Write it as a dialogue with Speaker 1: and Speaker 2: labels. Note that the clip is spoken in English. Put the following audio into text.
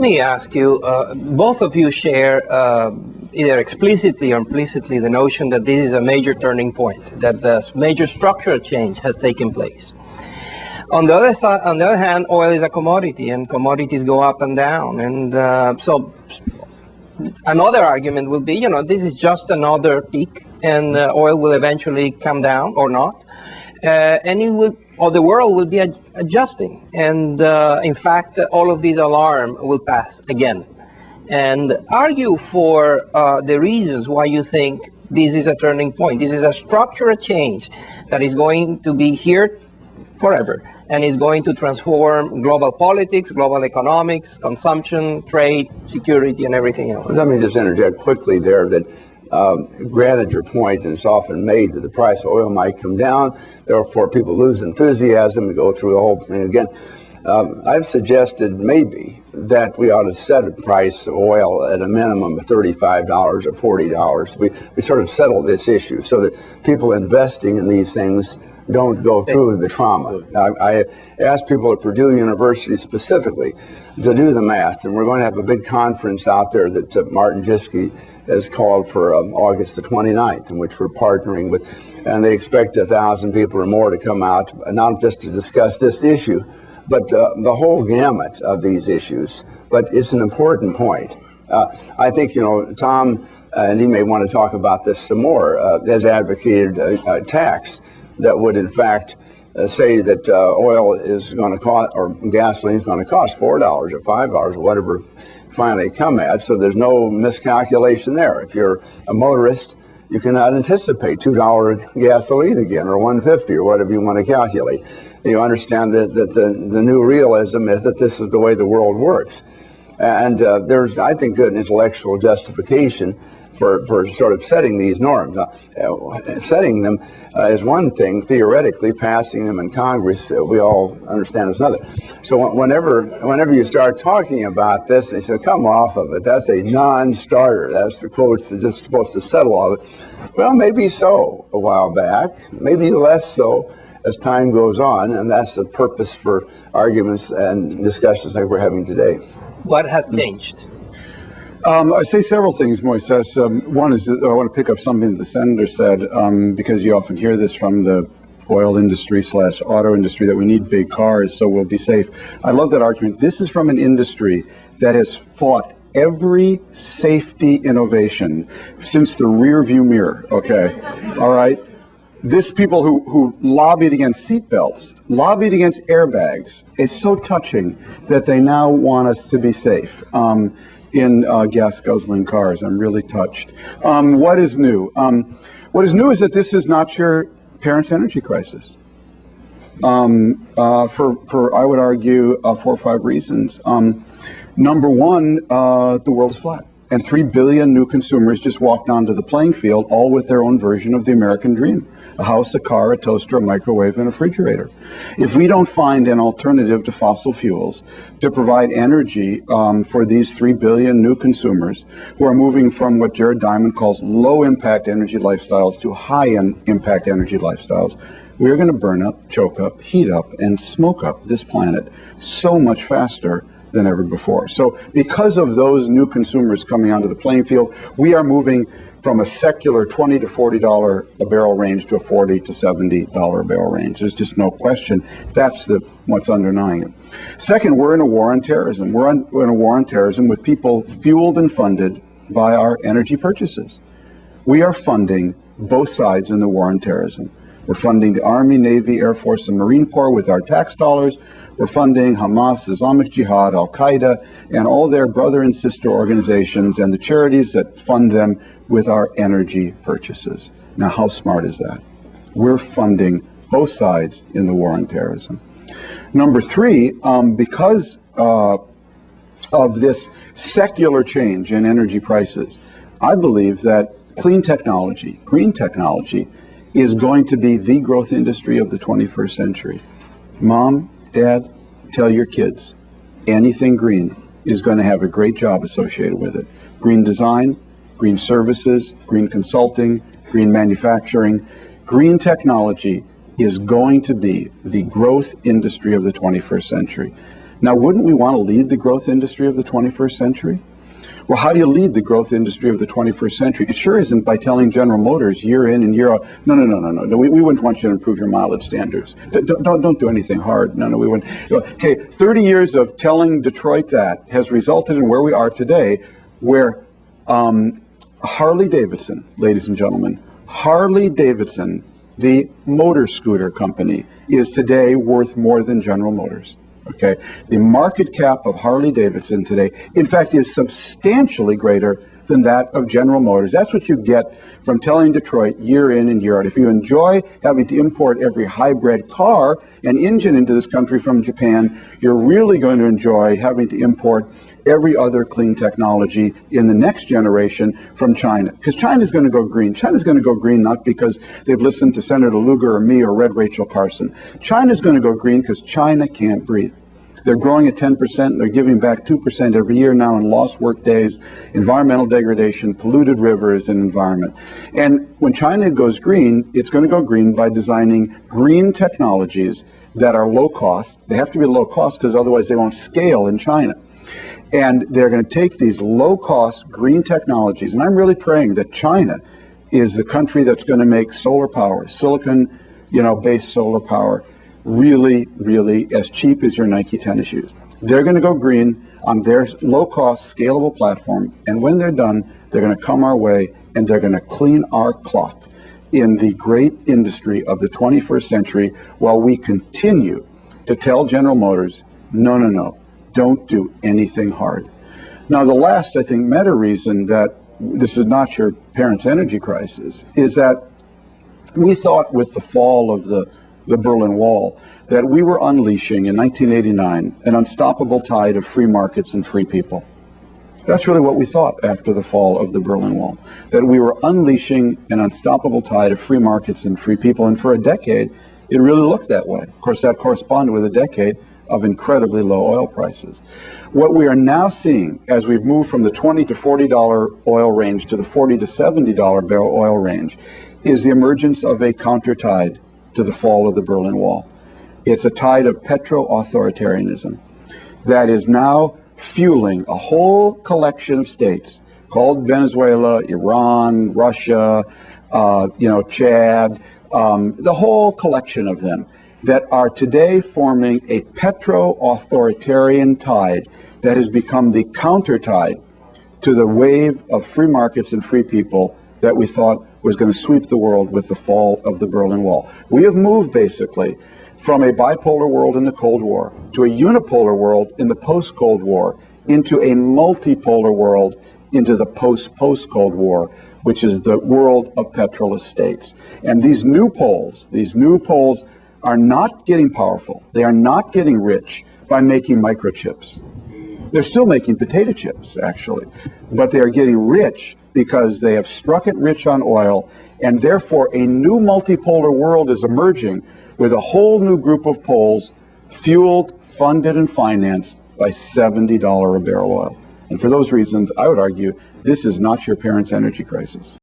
Speaker 1: Let me ask you, both of you share either explicitly or implicitly the notion that this is a major turning point, that the major structural change has taken place. On the other side, on the other hand, oil is a commodity, and commodities go up and down, and so another argument will be, you know, this is just another peak, and oil will eventually come down or not, and it will, or the world will be adjusting, and in fact, all of these alarm will pass again. And argue for the reasons why you think this is a turning point. This is a structural change that is going to be here forever, and is going to transform global politics, global economics, consumption, trade, security, and everything else.
Speaker 2: Let me just interject quickly there that granted your point, and it's often made that the price of oil might come down, therefore people lose enthusiasm and go through the whole thing again. I've suggested maybe that we ought to set a price of oil at a minimum of $35 or $40. We sort of settle this issue so that people investing in these things don't go through the trauma. I asked people at Purdue University specifically to do the math, and we're going to have a big conference out there that Martin Jischke has called for August the 29th, in which we're partnering with, and they expect 1,000 people or more to come out, not just to discuss this issue, but the whole gamut of these issues. But it's an important point. I think, you know, Tom, and he may want to talk about this some more, has advocated a tax that would in fact say that oil is going to cost, or gasoline is going to cost $4 or $5 or whatever finally come at, so there's no miscalculation there. If you're a motorist, you cannot anticipate $2 gasoline again, or $1.50, or whatever you want to calculate. You understand that the new realism is that this is the way the world works. And there's, I think, good intellectual justification for sort of setting these norms. Setting them is one thing, theoretically. Passing them in Congress, we all understand, is another. So whenever you start talking about this, they say, come off of it. That's a non-starter. That's the quotes that are just supposed to settle all of it. Well, maybe so a while back, maybe less so as time goes on, and that's the purpose for arguments and discussions like we're having today.
Speaker 1: What has changed?
Speaker 3: I'd say several things, Moises. One is, I want to pick up something that the senator said, because you often hear this from the oil industry / auto industry, that we need big cars so we'll be safe. I love that argument. This is from an industry that has fought every safety innovation since the rear view mirror, okay? All right? This people who lobbied against seatbelts, lobbied against airbags. It's so touching that they now want us to be safe in gas-guzzling cars. I'm really touched. What is new? What is new is that this is not your parents' energy crisis. For I would argue 4 or 5 reasons. Number one, the world is flat, and 3 billion new consumers just walked onto the playing field, all with their own version of the American dream: a house, a car, a toaster, a microwave, and a refrigerator. If we don't find an alternative to fossil fuels to provide energy for these 3 billion new consumers who are moving from what Jared Diamond calls low-impact energy lifestyles to high-impact energy lifestyles, we're going to burn up, choke up, heat up, and smoke up this planet so much faster than ever before. So because of those new consumers coming onto the playing field, we are moving from a secular $20 to $40 a barrel range to a $40 to $70 a barrel range. There's just no question. That's what's underlying it. Second, we're in a war on terrorism. We're in a war on terrorism with people fueled and funded by our energy purchases. We are funding both sides in the war on terrorism. We're funding the Army, Navy, Air Force, and Marine Corps with our tax dollars. We're funding Hamas, Islamic Jihad, Al-Qaeda, and all their brother and sister organizations and the charities that fund them with our energy purchases. Now, how smart is that? We're funding both sides in the war on terrorism. Number three, because of this secular change in energy prices, I believe that clean technology, green technology, is going to be the growth industry of the 21st century. Mom, Dad, tell your kids, anything green is going to have a great job associated with it. Green design, green services, green consulting, green manufacturing. Green technology is going to be the growth industry of the 21st century. Now, wouldn't we want to lead the growth industry of the 21st century? Well, how do you lead the growth industry of the 21st century? It sure isn't by telling General Motors year in and year out, no, we wouldn't want you to improve your mileage standards. Don't do anything hard. No, we wouldn't. Okay, 30 years of telling Detroit that has resulted in where we are today, where Harley-Davidson, ladies and gentlemen, Harley-Davidson, the motor scooter company, is today worth more than General Motors. Okay, the market cap of Harley-Davidson today, in fact, is substantially greater than that of General Motors. That's what you get from telling Detroit year in and year out. If you enjoy having to import every hybrid car and engine into this country from Japan, you're really going to enjoy having to import every other clean technology in the next generation from China. Because China's going to go green. China's going to go green not because they've listened to Senator Lugar or me or read Rachel Carson. China's going to go green because China can't breathe. They're growing at 10%. They're giving back 2% every year now in lost work days, environmental degradation, polluted rivers, and environment. And when China goes green, it's going to go green by designing green technologies that are low cost. They have to be low cost because otherwise they won't scale in China. And they're going to take these low-cost green technologies, and I'm really praying that China is the country that's going to make solar power, silicon, based solar power, really, really as cheap as your Nike tennis shoes. They're going to go green on their low-cost, scalable platform, and when they're done, they're going to come our way, and they're going to clean our clock in the great industry of the 21st century while we continue to tell General Motors, no. Don't do anything hard. Now, the last, I think, meta reason that this is not your parents' energy crisis is that we thought with the fall of the Berlin Wall that we were unleashing in 1989 an unstoppable tide of free markets and free people. That's really what we thought after the fall of the Berlin Wall, that we were unleashing an unstoppable tide of free markets and free people. And for a decade, it really looked that way. Of course, that corresponded with a decade of incredibly low oil prices. What we are now seeing as we've moved from the $20 to $40 oil range to the $40 to $70 barrel oil range is the emergence of a counter tide to the fall of the Berlin Wall. It's a tide of petro-authoritarianism that is now fueling a whole collection of states called Venezuela, Iran, Russia, Chad, the whole collection of them that are today forming a petro-authoritarian tide that has become the counter tide to the wave of free markets and free people that we thought was going to sweep the world with the fall of the Berlin Wall. We have moved basically from a bipolar world in the Cold War to a unipolar world in the post-Cold War into a multipolar world into the post-Cold War, which is the world of petrolist states. And these new poles are not getting powerful. They are not getting rich by making microchips. They're still making potato chips, actually. But they are getting rich because they have struck it rich on oil, and therefore a new multipolar world is emerging with a whole new group of poles fueled, funded, and financed by $70 a barrel oil. And for those reasons, I would argue this is not your parents' energy crisis.